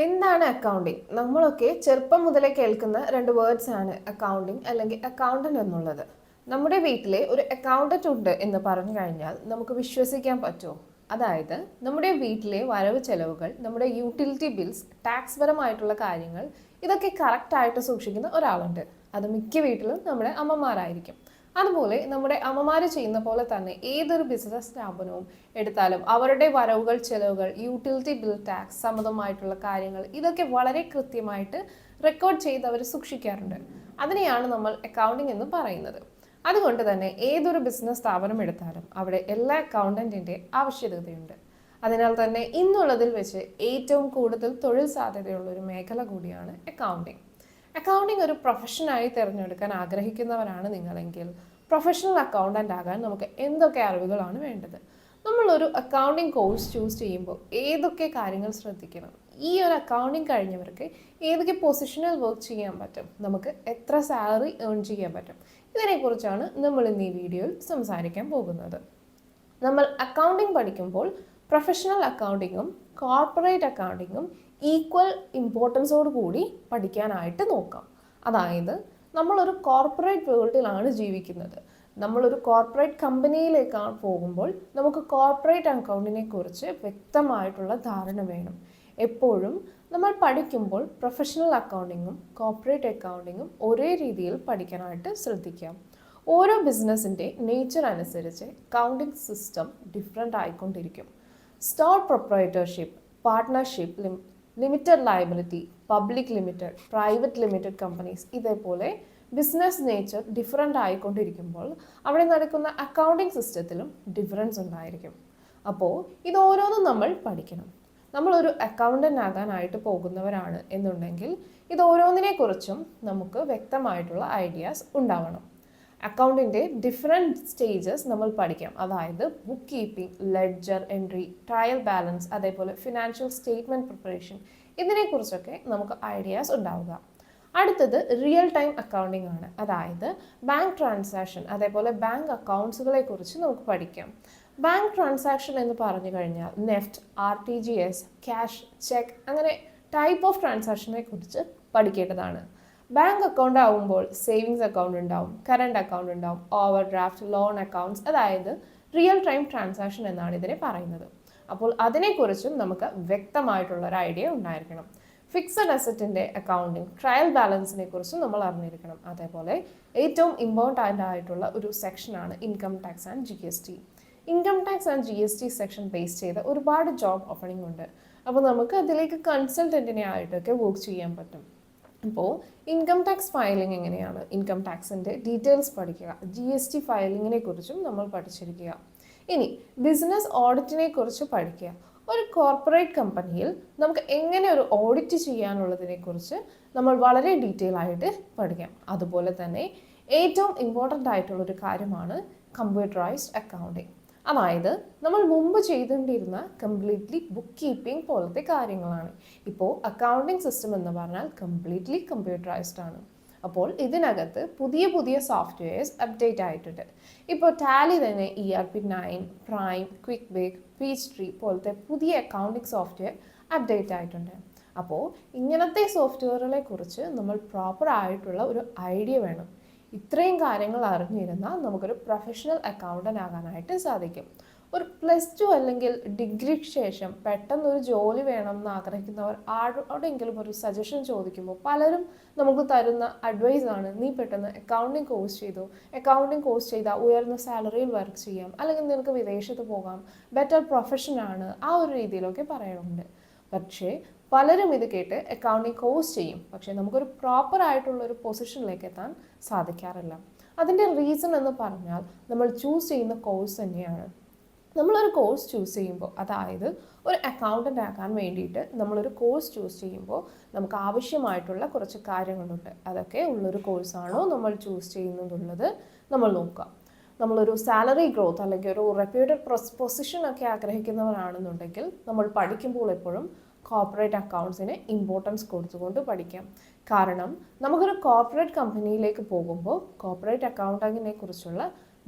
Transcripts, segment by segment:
എന്താണ് അക്കൗണ്ടിങ്? നമ്മളൊക്കെ ചെറുപ്പം മുതലേ കേൾക്കുന്ന രണ്ട് വേർഡ്സ് ആണ് അക്കൗണ്ടിങ് അല്ലെങ്കിൽ അക്കൗണ്ടന്റ് എന്നുള്ളത്. നമ്മുടെ വീട്ടിലെ ഒരു അക്കൗണ്ടന്റ് ഉണ്ട് എന്ന് പറഞ്ഞു കഴിഞ്ഞാൽ നമുക്ക് വിശ്വസിക്കാൻ പറ്റുമോ? അതായത് നമ്മുടെ വീട്ടിലെ വരവ് ചെലവുകൾ, നമ്മുടെ യൂട്ടിലിറ്റി ബിൽസ്, ടാക്സ് പരമായിട്ടുള്ള കാര്യങ്ങൾ ഇതൊക്കെ കറക്റ്റായിട്ട് സൂക്ഷിക്കുന്ന ഒരാളുണ്ട്. അത് മിക്ക വീട്ടിലും നമ്മുടെ അമ്മമാരായിരിക്കും. അതുപോലെ നമ്മുടെ അമ്മമാർ ചെയ്യുന്ന പോലെ തന്നെ ഏതൊരു ബിസിനസ് സ്ഥാപനവും എടുത്താലും അവരുടെ വരവുകൾ, ചെലവുകൾ, യൂട്ടിലിറ്റി ബിൽ, ടാക്സ് സംബന്ധമായിട്ടുള്ള കാര്യങ്ങൾ ഇതൊക്കെ വളരെ കൃത്യമായിട്ട് റെക്കോർഡ് ചെയ്ത് അവർ സൂക്ഷിക്കാറുണ്ട്. അതിനെയാണ് നമ്മൾ അക്കൗണ്ടിങ് എന്ന് പറയുന്നത്. അതുകൊണ്ട് തന്നെ ഏതൊരു ബിസിനസ് സ്ഥാപനം എടുത്താലും അവിടെ എല്ലാ അക്കൗണ്ടന്റിൻ്റെ ആവശ്യകതയുണ്ട്. അതിനാൽ തന്നെ ഇന്നുള്ളതിൽ വെച്ച് ഏറ്റവും കൂടുതൽ തൊഴിൽ സാധ്യതയുള്ള ഒരു മേഖല കൂടിയാണ് അക്കൗണ്ടിങ്. അക്കൗണ്ടിങ് ഒരു പ്രൊഫഷനായി തിരഞ്ഞെടുക്കാൻ ആഗ്രഹിക്കുന്നവരാണ് നിങ്ങളെങ്കിൽ പ്രൊഫഷണൽ അക്കൗണ്ടൻ്റ് ആകാൻ നമുക്ക് എന്തൊക്കെ അറിവുകളാണ് വേണ്ടത്? നമ്മളൊരു അക്കൗണ്ടിങ് കോഴ്സ് ചൂസ് ചെയ്യുമ്പോൾ ഏതൊക്കെ കാര്യങ്ങൾ ശ്രദ്ധിക്കണം? ഈ ഒരു അക്കൗണ്ടിങ് കഴിഞ്ഞവർക്ക് ഏതൊക്കെ പൊസിഷനിൽ വർക്ക് ചെയ്യാൻ പറ്റും? നമുക്ക് എത്ര സാലറി ഏൺ ചെയ്യാൻ പറ്റും? ഇതിനെക്കുറിച്ചാണ് നമ്മൾ ഇന്ന് ഈ വീഡിയോയിൽ സംസാരിക്കാൻ പോകുന്നത്. നമ്മൾ അക്കൗണ്ടിങ് പഠിക്കുമ്പോൾ പ്രൊഫഷണൽ അക്കൗണ്ടിങ്ങും കോർപ്പറേറ്റ് അക്കൗണ്ടിങ്ങും ഈക്വൽ ഇമ്പോർട്ടൻസോട് കൂടി പഠിക്കാനായിട്ട് നോക്കാം. അതായത് നമ്മളൊരു കോർപ്പറേറ്റ് വേൾഡിലാണ് ജീവിക്കുന്നത്. നമ്മളൊരു കോർപ്പറേറ്റ് കമ്പനിയിലേക്കാണ് പോകുമ്പോൾ നമുക്ക് കോർപ്പറേറ്റ് അക്കൗണ്ടിനെ കുറിച്ച് വ്യക്തമായിട്ടുള്ള ധാരണ വേണം. എപ്പോഴും നമ്മൾ പഠിക്കുമ്പോൾ പ്രൊഫഷണൽ അക്കൗണ്ടിങ്ങും കോർപ്പറേറ്റ് അക്കൗണ്ടിങ്ങും ഒരേ രീതിയിൽ പഠിക്കാനായിട്ട് ശ്രദ്ധിക്കാം. ഓരോ ബിസിനസ്സിൻ്റെ നേച്ചർ അനുസരിച്ച് അക്കൗണ്ടിങ് സിസ്റ്റം ഡിഫറെൻ്റ് ആയിക്കൊണ്ടിരിക്കും. Store proprietorship, partnership, limited liability, public limited, private limited companies, ഇതേപോലെ ബിസിനസ് നേച്ചർ ഡിഫറെൻ്റ് ആയിക്കൊണ്ടിരിക്കുമ്പോൾ അവിടെ നടക്കുന്ന അക്കൗണ്ടിങ് സിസ്റ്റത്തിലും ഡിഫറൻസ് ഉണ്ടായിരിക്കും. അപ്പോൾ ഇത് ഓരോന്നും നമ്മൾ പഠിക്കണം. നമ്മളൊരു അക്കൗണ്ടൻ്റ് ആകാനായിട്ട് പോകുന്നവരാണ് എന്നുണ്ടെങ്കിൽ ഇത് ഓരോന്നിനെക്കുറിച്ചും നമുക്ക് വ്യക്തമായിട്ടുള്ള ഐഡിയാസ് ഉണ്ടാവണം. അക്കൗണ്ടിൻ്റെ ഡിഫറെൻറ്റ് സ്റ്റേജസ് നമ്മൾ പഠിക്കാം. അതായത് book keeping, ledger entry, trial balance, അതേപോലെ ഫിനാൻഷ്യൽ സ്റ്റേറ്റ്മെൻറ്റ് പ്രിപ്പറേഷൻ, ഇതിനെക്കുറിച്ചൊക്കെ നമുക്ക് ഐഡിയാസ് ഉണ്ടാവുക. അടുത്തത് റിയൽ ടൈം അക്കൗണ്ടിംഗ് ആണ്. അതായത് ബാങ്ക് ട്രാൻസാക്ഷൻ, അതേപോലെ ബാങ്ക് അക്കൗണ്ട്സുകളെ കുറിച്ച് നമുക്ക് പഠിക്കാം. ബാങ്ക് ട്രാൻസാക്ഷൻ എന്ന് പറഞ്ഞു കഴിഞ്ഞാൽ നെഫ്റ്റ്, RTGS, ക്യാഷ്, ചെക്ക്, അങ്ങനെ ടൈപ്പ് ഓഫ് ട്രാൻസാക്ഷനെ കുറിച്ച് പഠിക്കേണ്ടതാണ്. ബാങ്ക് അക്കൗണ്ട് ആവുമ്പോൾ സേവിങ്സ് അക്കൗണ്ട് ഉണ്ടാവും, കറണ്ട് അക്കൗണ്ട് ഉണ്ടാവും, ഓവർ ഡ്രാഫ്റ്റ്, ലോൺ അക്കൗണ്ട്സ്, അതായത് റിയൽ ടൈം ട്രാൻസാക്ഷൻ എന്നാണ് ഇതിനെ പറയുന്നത്. അപ്പോൾ അതിനെക്കുറിച്ചും നമുക്ക് വ്യക്തമായിട്ടുള്ള ഒരു ഐഡിയ ഉണ്ടായിരിക്കണം. ഫിക്സഡ് അസറ്റിൻ്റെ അക്കൗണ്ടിങ്, ട്രയൽ ബാലൻസിനെ കുറിച്ചും നമ്മൾ അറിഞ്ഞിരിക്കണം. അതേപോലെ ഏറ്റവും ഇമ്പോർട്ടൻ്റ് ആയിട്ടുള്ള ഒരു സെക്ഷനാണ് income tax and GST. Income tax and GST section base ചെയ്ത ഒരുപാട് ജോബ് ഓപ്പണിംഗ് ഉണ്ട്. അപ്പോൾ നമുക്ക് അതിലേക്ക് കൺസൾട്ടൻറ്റിനെ ആയിട്ടൊക്കെ വർക്ക് ചെയ്യാൻ പറ്റും. അപ്പോൾ ഇൻകം ടാക്സ് ഫയലിംഗ് എങ്ങനെയാണ്, ഇൻകം ടാക്സിൻ്റെ ഡീറ്റെയിൽസ് പഠിക്കുക. GST ഫയലിങ്ങിനെ കുറിച്ചും നമ്മൾ പഠിച്ചിരിക്കുക. ഇനി ബിസിനസ് ഓഡിറ്റിനെ കുറിച്ച് പഠിക്കുക. ഒരു കോർപ്പറേറ്റ് കമ്പനിയിൽ നമുക്ക് എങ്ങനെ ഒരു ഓഡിറ്റ് ചെയ്യാനുള്ളതിനെ കുറിച്ച് നമ്മൾ വളരെ ഡീറ്റെയിൽ ആയിട്ട് പഠിക്കാം. അതുപോലെ തന്നെ ഏറ്റവും ഇമ്പോർട്ടൻ്റ് ആയിട്ടുള്ളൊരു കാര്യമാണ് കമ്പ്യൂട്ടറൈസ്ഡ് അക്കൗണ്ടിങ്. അതായത് നമ്മൾ മുമ്പ് ചെയ്തുകൊണ്ടിരുന്ന കംപ്ലീറ്റ്ലി ബുക്ക് കീപ്പിംഗ് പോലത്തെ കാര്യങ്ങളാണ്. ഇപ്പോൾ അക്കൗണ്ടിങ് സിസ്റ്റം എന്ന് പറഞ്ഞാൽ കംപ്ലീറ്റ്ലി കമ്പ്യൂട്ടറൈസ്ഡ് ആണ്. അപ്പോൾ ഇതിനകത്ത് പുതിയ പുതിയ സോഫ്റ്റ്വെയർസ് അപ്ഡേറ്റ് ആയിട്ടുണ്ട്. ഇപ്പോൾ ടാലി തന്നെ ERP9, prime, quick bake, Peachtree പോലത്തെ പുതിയ അക്കൗണ്ടിങ് സോഫ്റ്റ്വെയർ അപ്ഡേറ്റ് ആയിട്ടുണ്ട്. അപ്പോൾ ഇങ്ങനത്തെ സോഫ്റ്റ്വെയറുകളെ കുറിച്ച് നമ്മൾ പ്രോപ്പർ ആയിട്ടുള്ള ഒരു ഐഡിയ വേണം. ഇത്രയും കാര്യങ്ങൾ അറിഞ്ഞിരുന്നാൽ നമുക്കൊരു പ്രൊഫഷണൽ അക്കൗണ്ടൻ്റ് ആകാനായിട്ട് സാധിക്കും. ഒരു +2 അല്ലെങ്കിൽ ഡിഗ്രിക്ക് ശേഷം പെട്ടെന്നൊരു ജോലി വേണം എന്ന് ആഗ്രഹിക്കുന്നവർ ആരോടെങ്കിലും ഒരു സജഷൻ ചോദിക്കുമ്പോൾ പലരും നമുക്ക് തരുന്ന അഡ്വൈസാണ്, നീ പെട്ടെന്ന് അക്കൗണ്ടിങ് കോഴ്സ് ചെയ്തു, അക്കൗണ്ടിങ് കോഴ്സ് ചെയ്താൽ ഉയർന്ന സാലറിയിൽ വർക്ക് ചെയ്യാം, അല്ലെങ്കിൽ നിനക്ക് വിദേശത്ത് പോകാം, ബെറ്റർ പ്രൊഫഷനാണ്, ആ ഒരു രീതിയിലൊക്കെ പറയാറുണ്ട്. പക്ഷേ പലരും ഇത് കേട്ട് അക്കൗണ്ടിങ് കോഴ്സ് ചെയ്യും, പക്ഷേ നമുക്കൊരു പ്രോപ്പർ ആയിട്ടുള്ള ഒരു പൊസിഷനിലേക്ക് എത്താൻ സാധിക്കാറില്ല. അതിൻ്റെ റീസൺ എന്ന് പറഞ്ഞാൽ നമ്മൾ ചൂസ് ചെയ്യുന്ന കോഴ്സ് തന്നെയാണ്. നമ്മളൊരു കോഴ്സ് ചൂസ് ചെയ്യുമ്പോൾ, അതായത് ഒരു അക്കൗണ്ടൻ്റ് ആക്കാൻ വേണ്ടിയിട്ട് നമ്മളൊരു കോഴ്സ് ചൂസ് ചെയ്യുമ്പോൾ നമുക്ക് ആവശ്യമായിട്ടുള്ള കുറച്ച് കാര്യങ്ങളുണ്ട്. അതൊക്കെ ഉള്ളൊരു കോഴ്സാണോ നമ്മൾ ചൂസ് ചെയ്യുന്നതുള്ളത് നമ്മൾ നോക്കുക. നമ്മളൊരു സാലറി ഗ്രോത്ത് അല്ലെങ്കിൽ ഒരു റെപ്യൂട്ടഡ് പൊസിഷനൊക്കെ ആഗ്രഹിക്കുന്നവരാണെന്നുണ്ടെങ്കിൽ നമ്മൾ പഠിക്കുമ്പോൾ എപ്പോഴും കോർപ്പറേറ്റ് അക്കൗണ്ട്സിന് ഇമ്പോർട്ടൻസ് കൊടുത്തുകൊണ്ട് പഠിക്കാം. കാരണം നമുക്കൊരു കോർപ്പറേറ്റ് കമ്പനിയിലേക്ക് പോകുമ്പോൾ കോർപ്പറേറ്റ് അക്കൗണ്ടിങ്ങിനെ കുറിച്ചുള്ള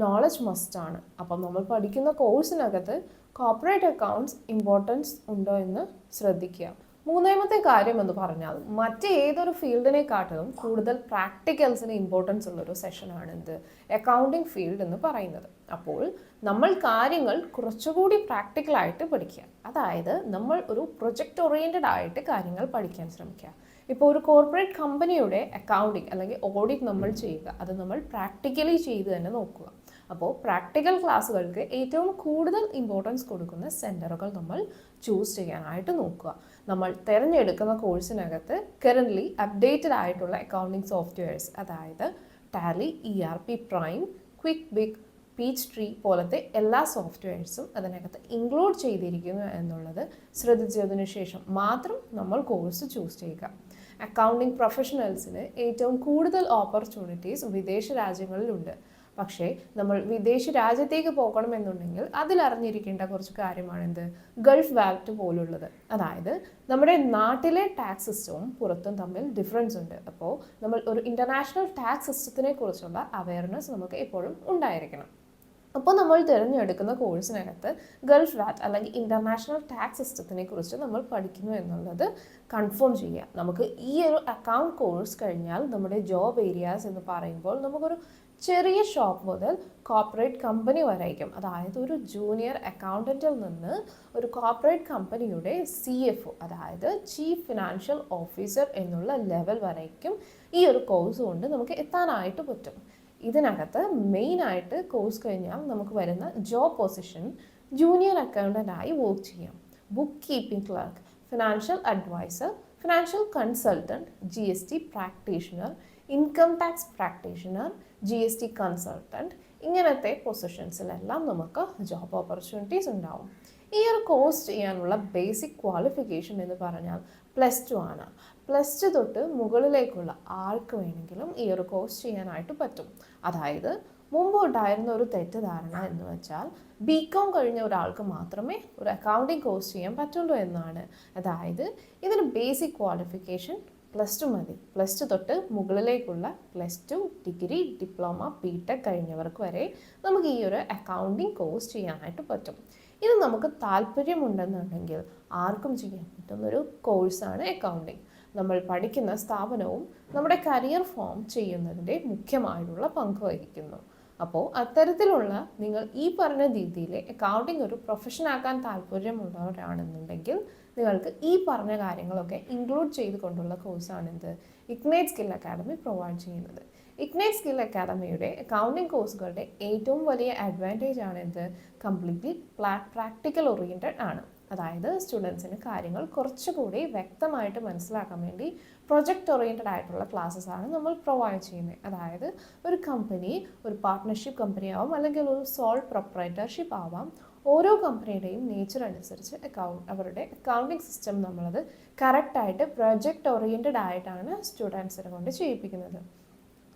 നോളജ് മസ്റ്റാണ്. അപ്പം നമ്മൾ പഠിക്കുന്ന കോഴ്സിനകത്ത് കോർപ്പറേറ്റ് അക്കൗണ്ട്സ് ഇമ്പോർട്ടൻസ് ഉണ്ടോ എന്ന് ശ്രദ്ധിക്കുക. മൂന്നാമത്തെ കാര്യം എന്ന് പറഞ്ഞാൽ മറ്റേതൊരു ഫീൽഡിനെക്കാട്ടിലും കൂടുതൽ പ്രാക്ടിക്കൽസിന് ഇമ്പോർട്ടൻസ് ഉള്ളൊരു സെഷനാണ് എന്ത് അക്കൗണ്ടിങ് ഫീൽഡ് എന്ന് പറയുന്നത്. അപ്പോൾ നമ്മൾ കാര്യങ്ങൾ കുറച്ചുകൂടി പ്രാക്ടിക്കലായിട്ട് പഠിക്കുക, അതായത് നമ്മൾ ഒരു പ്രൊജക്റ്റ് ഓറിയൻറ്റഡ് ആയിട്ട് കാര്യങ്ങൾ പഠിക്കാൻ ശ്രമിക്കുക. ഇപ്പോൾ ഒരു കോർപ്പറേറ്റ് കമ്പനിയുടെ അക്കൗണ്ടിങ് അല്ലെങ്കിൽ ഓഡിറ്റ് നമ്മൾ ചെയ്യുക, അത് നമ്മൾ പ്രാക്ടിക്കലി ചെയ്ത് തന്നെ നോക്കുക. അപ്പോൾ പ്രാക്ടിക്കൽ ക്ലാസ്സുകൾക്ക് ഏറ്റവും കൂടുതൽ ഇമ്പോർട്ടൻസ് കൊടുക്കുന്ന സെൻറ്ററുകൾ നമ്മൾ ചൂസ് ചെയ്യാനായിട്ട് നോക്കുക. നമ്മൾ തിരഞ്ഞെടുക്കുന്ന കോഴ്സിനകത്ത് കറൻ്റ്ലി അപ്ഡേറ്റഡ് ആയിട്ടുള്ള അക്കൗണ്ടിങ് സോഫ്റ്റ്വെയർസ്, അതായത് Tally, ERP prime, quick big, Peachtree പോലത്തെ എല്ലാ സോഫ്റ്റ്വെയർസും അതിനകത്ത് ഇൻക്ലൂഡ് ചെയ്തിരിക്കുന്നു എന്നുള്ളത് ശ്രദ്ധിച്ചതിന് ശേഷം മാത്രം നമ്മൾ കോഴ്സ് ചൂസ് ചെയ്യുക. അക്കൗണ്ടിങ് പ്രൊഫഷണൽസിന് ഏറ്റവും കൂടുതൽ ഓപ്പർച്യൂണിറ്റീസ് വിദേശ രാജ്യങ്ങളിലുണ്ട്. പക്ഷേ നമ്മൾ വിദേശ രാജ്യത്തേക്ക് പോകണമെന്നുണ്ടെങ്കിൽ അതിലറിഞ്ഞിരിക്കേണ്ട കുറച്ച് കാര്യമാണെന്ത് ഗൾഫ് വാലറ്റ് പോലുള്ളത്. അതായത് നമ്മുടെ നാട്ടിലെ ടാക്സ് സിസ്റ്റവും പുറത്തും തമ്മിൽ ഡിഫറൻസ് ഉണ്ട്. അപ്പോൾ നമ്മൾ ഒരു ഇൻ്റർനാഷണൽ ടാക്സ് സിസ്റ്റത്തിനെ കുറിച്ചുള്ള അവയർനെസ് നമുക്ക് എപ്പോഴും ഉണ്ടായിരിക്കണം. അപ്പോൾ നമ്മൾ തിരഞ്ഞെടുക്കുന്ന കോഴ്സിനകത്ത് ഗൾഫ് വാറ്റ് അല്ലെങ്കിൽ ഇൻ്റർനാഷണൽ ടാക്സ് സിസ്റ്റത്തിനെ കുറിച്ച് നമ്മൾ പഠിക്കുന്നു എന്നുള്ളത് കൺഫേം ചെയ്യുക. നമുക്ക് ഈ ഒരു അക്കൗണ്ട് കോഴ്സ് കഴിഞ്ഞാൽ നമ്മുടെ ജോബ് ഏരിയാസ് എന്ന് പറയുമ്പോൾ നമുക്കൊരു ചെറിയ ഷോപ്പ് മുതൽ കോർപ്പറേറ്റ് കമ്പനി വരേക്കും, അതായത് ഒരു ജൂനിയർ അക്കൗണ്ടൻറ്റിൽ നിന്ന് ഒരു കോർപ്പറേറ്റ് കമ്പനിയുടെ CFO, അതായത് ചീഫ് ഫിനാൻഷ്യൽ ഓഫീസർ എന്നുള്ള ലെവൽ വരേക്കും ഈ ഒരു കോഴ്സ് കൊണ്ട് നമുക്ക് എത്താനായിട്ട് പറ്റും. ഇതിനകത്ത് മെയിനായിട്ട് കോഴ്സ് കഴിഞ്ഞാൽ നമുക്ക് വരുന്ന ജോബ് പൊസിഷൻ ജൂനിയർ അക്കൗണ്ടൻ്റായി വർക്ക് ചെയ്യാം, book keeping clerk, financial advisor, financial consultant, GST practitioner, income tax practitioner, GST consultant, ഇങ്ങനത്തെ പൊസിഷൻസിലെല്ലാം നമുക്ക് ജോബ് ഓപ്പർച്യൂണിറ്റീസ് ഉണ്ടാവും. ഈ ഒരു കോഴ്സ് ചെയ്യാനുള്ള ബേസിക് ക്വാളിഫിക്കേഷൻ എന്ന് പറഞ്ഞാൽ +2 ആണ്. +2 തൊട്ട് മുകളിലേക്കുള്ള ആർക്ക് വേണമെങ്കിലും ഈ ഒരു കോഴ്സ് ചെയ്യാനായിട്ട് പറ്റും. അതായത് മുമ്പ് ഉണ്ടായിരുന്ന ഒരു തെറ്റിദ്ധാരണ എന്ന് വെച്ചാൽ BCom കഴിഞ്ഞ ഒരാൾക്ക് മാത്രമേ ഒരു അക്കൗണ്ടിങ് കോഴ്സ് ചെയ്യാൻ പറ്റുള്ളൂ എന്നാണ്. അതായത് ഇതിന് ബേസിക് ക്വാളിഫിക്കേഷൻ +2 മതി. +2 തൊട്ട് മുകളിലേക്കുള്ള +2 ഡിഗ്രി, ഡിപ്ലോമ, BTech കഴിഞ്ഞവർക്ക് വരെ നമുക്ക് ഈ ഒരു അക്കൗണ്ടിങ് കോഴ്സ് ചെയ്യാനായിട്ട് പറ്റും. ഇത് നമുക്ക് താല്പര്യമുണ്ടെന്നുണ്ടെങ്കിൽ ആർക്കും ചെയ്യാൻ പറ്റുന്നൊരു കോഴ്സാണ് അക്കൗണ്ടിങ്. നമ്മൾ പഠിക്കുന്ന സ്ഥാപനവും നമ്മുടെ കരിയർ ഫോം ചെയ്യുന്നതിൻ്റെ മുഖ്യമായിട്ടുള്ള പങ്ക് വഹിക്കുന്നു. അപ്പോൾ അത്തരത്തിലുള്ള നിങ്ങൾ ഈ പറഞ്ഞ രീതിയിൽ അക്കൗണ്ടിങ് ഒരു പ്രൊഫഷനാക്കാൻ താല്പര്യമുള്ളവരാണെന്നുണ്ടെങ്കിൽ നിങ്ങൾക്ക് ഈ പറഞ്ഞ കാര്യങ്ങളൊക്കെ ഇൻക്ലൂഡ് ചെയ്തുകൊണ്ടുള്ള കോഴ്സാണിത് ഇഗ്നൈറ്റ് സ്കിൽ അക്കാഡമി പ്രൊവൈഡ് ചെയ്യുന്നത്. ഇഗ്നൈറ്റ് സ്കിൽ അക്കാഡമിയുടെ അക്കൗണ്ടിങ് കോഴ്സുകളുടെ ഏറ്റവും വലിയ അഡ്വാൻറ്റേജ് ആണിത് കംപ്ലീറ്റ്ലി പ്രാക്ടിക്കൽ ഓറിയൻറ്റഡ് ആണ്. അതായത് സ്റ്റുഡൻസിന് കാര്യങ്ങൾ കുറച്ചുകൂടി വ്യക്തമായിട്ട് മനസ്സിലാക്കാൻ വേണ്ടി പ്രൊജക്റ്റ് ഓറിയൻറ്റഡ് ആയിട്ടുള്ള ക്ലാസ്സസ് ആണ് നമ്മൾ പ്രൊവൈഡ് ചെയ്യുന്നത്. അതായത് ഒരു കമ്പനി ഒരു പാർട്ട്ണർഷിപ്പ് കമ്പനി ആവാം, അല്ലെങ്കിൽ ഒരു സോൾ പ്രൊപ്പറേറ്റർഷിപ്പ് ആവാം. ഓരോ കമ്പനിയുടെയും നേച്ചർ അനുസരിച്ച് അവരുടെ അക്കൗണ്ടിങ് സിസ്റ്റം നമ്മളത് കറക്റ്റായിട്ട് പ്രൊജക്റ്റ് ഓറിയൻറ്റഡ് ആയിട്ടാണ് സ്റ്റുഡൻസിനെ കൊണ്ട് ചെയ്യിപ്പിക്കുന്നത്.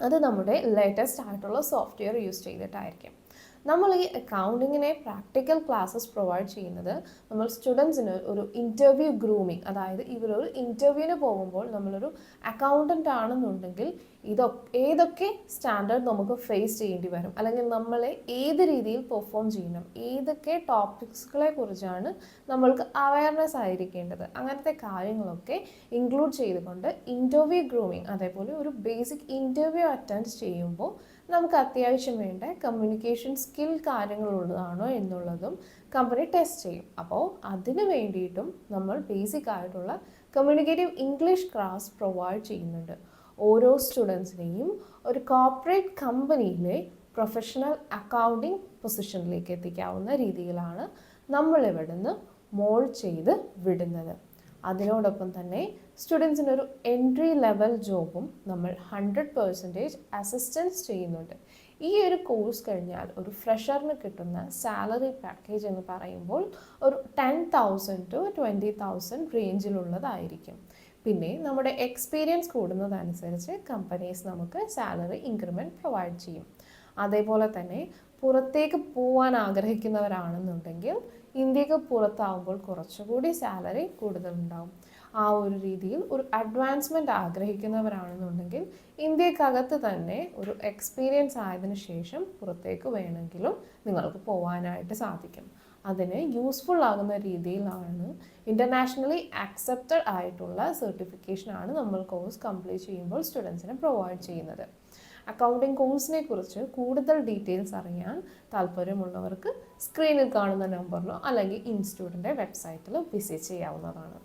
അത് നമ്മുടെ ലേറ്റസ്റ്റ് ആയിട്ടുള്ള സോഫ്റ്റ്വെയർ യൂസ് ചെയ്തിട്ടായിരിക്കും. നമ്മൾ ഈ അക്കൗണ്ടിങ്ങിനെ പ്രാക്ടിക്കൽ ക്ലാസ്സസ് പ്രൊവൈഡ് ചെയ്യുന്നത് നമ്മൾ സ്റ്റുഡൻസിന് ഒരു ഇൻ്റർവ്യൂ ഗ്രൂമിങ്, അതായത് ഇവരൊരു ഇൻ്റർവ്യൂവിന് പോകുമ്പോൾ നമ്മളൊരു അക്കൗണ്ടൻ്റ് ആണെന്നുണ്ടെങ്കിൽ ഏതൊക്കെ സ്റ്റാൻഡേർഡ് നമുക്ക് ഫേസ് ചെയ്യേണ്ടി വരും, അല്ലെങ്കിൽ നമ്മളെ ഏത് രീതിയിൽ പെർഫോം ചെയ്യണം, ഏതൊക്കെ ടോപ്പിക്സുകളെ കുറിച്ചാണ് നമ്മൾക്ക് അവയർനെസ് ആയിരിക്കേണ്ടത്, അങ്ങനത്തെ കാര്യങ്ങളൊക്കെ ഇൻക്ലൂഡ് ചെയ്തുകൊണ്ട് ഇൻ്റർവ്യൂ ഗ്രൂമിങ്, അതേപോലെ ഒരു ബേസിക് ഇൻ്റർവ്യൂ അറ്റൻഡ് ചെയ്യുമ്പോൾ നമുക്ക് അത്യാവശ്യം വേണ്ട കമ്മ്യൂണിക്കേഷൻ സ്കിൽ കാര്യങ്ങളുള്ളതാണോ എന്നുള്ളതും കമ്പനി ടെസ്റ്റ് ചെയ്യും. അപ്പോൾ അതിന് വേണ്ടിയിട്ടും നമ്മൾ ബേസിക് ആയിട്ടുള്ള കമ്മ്യൂണിക്കേറ്റീവ് ഇംഗ്ലീഷ് ക്ലാസ് പ്രൊവൈഡ് ചെയ്യുന്നുണ്ട്. ഓരോ സ്റ്റുഡൻസിനെയും ഒരു കോർപ്പറേറ്റ് കമ്പനിയിലെ പ്രൊഫഷണൽ അക്കൗണ്ടിങ് പൊസിഷനിലേക്ക് എത്തിക്കാവുന്ന രീതിയിലാണ് നമ്മളിവിടുന്ന് മോൾഡ് ചെയ്ത് വിടുന്നത്. അതിനോടൊപ്പം തന്നെ സ്റ്റുഡൻസിനൊരു എൻട്രി ലെവൽ ജോബും നമ്മൾ 100% അസിസ്റ്റൻസ് ചെയ്യുന്നുണ്ട്. ഈ ഒരു കോഴ്സ് കഴിഞ്ഞാൽ ഒരു ഫ്രഷറിന് കിട്ടുന്ന സാലറി പാക്കേജ് എന്ന് പറയുമ്പോൾ ഒരു 10,000 to 20,000 റേഞ്ചിലുള്ളതായിരിക്കും. പിന്നെ നമ്മുടെ എക്സ്പീരിയൻസ് കൂടുന്നതനുസരിച്ച് കമ്പനീസ് നമുക്ക് സാലറി ഇൻക്രിമെൻറ്റ് പ്രൊവൈഡ് ചെയ്യും. അതേപോലെ തന്നെ പുറത്തേക്ക് പോകാൻ ആഗ്രഹിക്കുന്നവരാണെന്നുണ്ടെങ്കിൽ ഇന്ത്യക്ക് പുറത്താവുമ്പോൾ കുറച്ചുകൂടി സാലറി കൂടുതലുണ്ടാവും. ആ ഒരു രീതിയിൽ ഒരു അഡ്വാൻസ്മെൻറ്റ് ആഗ്രഹിക്കുന്നവരാണെന്നുണ്ടെങ്കിൽ ഇന്ത്യക്കകത്ത് തന്നെ ഒരു എക്സ്പീരിയൻസ് ആയതിനു ശേഷം പുറത്തേക്ക് വേണമെങ്കിലും നിങ്ങൾക്ക് പോകാനായിട്ട് സാധിക്കും. അതിന് യൂസ്ഫുൾ ആകുന്ന രീതിയിലാണ് ഇൻ്റർനാഷണലി ആക്സെപ്റ്റഡ് ആയിട്ടുള്ള സർട്ടിഫിക്കേഷനാണ് നമ്മൾ കോഴ്സ് കംപ്ലീറ്റ് ചെയ്യുമ്പോൾ സ്റ്റുഡൻസിന് പ്രൊവൈഡ് ചെയ്യുന്നത്. അക്കൗണ്ടിംഗ് കോഴ്സിനെ കുറിച്ച് കൂടുതൽ ഡീറ്റെയിൽസ് അറിയാൻ താല്പര്യമുള്ളവർക്ക് സ്ക്രീനിൽ കാണുന്ന നമ്പറിലോ അല്ലെങ്കിൽ ഇൻസ്റ്റിറ്റ്യൂട്ടിൻ്റെ വെബ്സൈറ്റിലോ വിസിറ്റ് ചെയ്യാവുന്നതാണ്.